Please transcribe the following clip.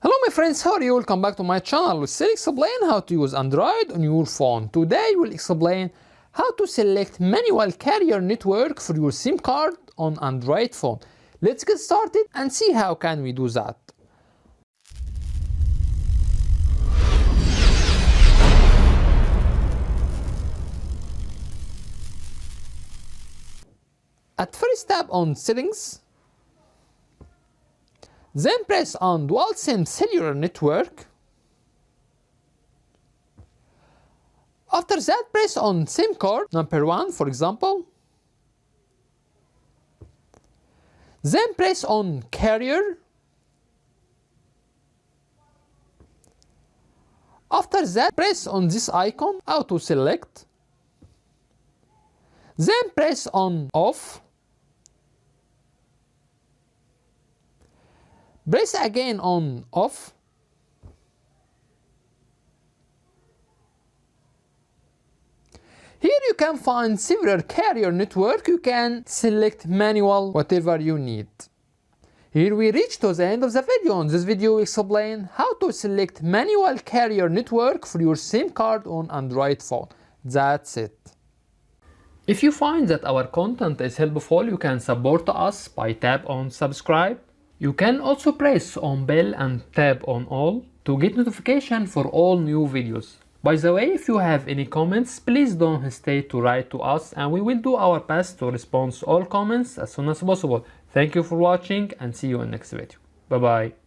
Hello my friends, how are you? Welcome back to my channel. We'll still explain how to use Android on your phone. Today we'll explain how to select manual carrier network for your SIM card on Android phone. Let's get started and see how can we do that. At first tap on Settings, then press on Dual SIM Cellular Network. After that, press on SIM card number 1, for example. Then press on Carrier. After that, press on this icon, Auto Select. Then press on Off. Press again on Off. Here you can find several carrier network. You can select manual whatever you need. Here we reach to the end of the video. In this video we explain how to select manual carrier network for your SIM card on Android phone. That's it. If you find that our content is helpful, you can support us by tap on subscribe. You can also press on bell and tap on all to get notification for all new videos. By the way, if you have any comments, please don't hesitate to write to us and we will do our best to respond to all comments as soon as possible. Thank you for watching and see you in next video. Bye bye.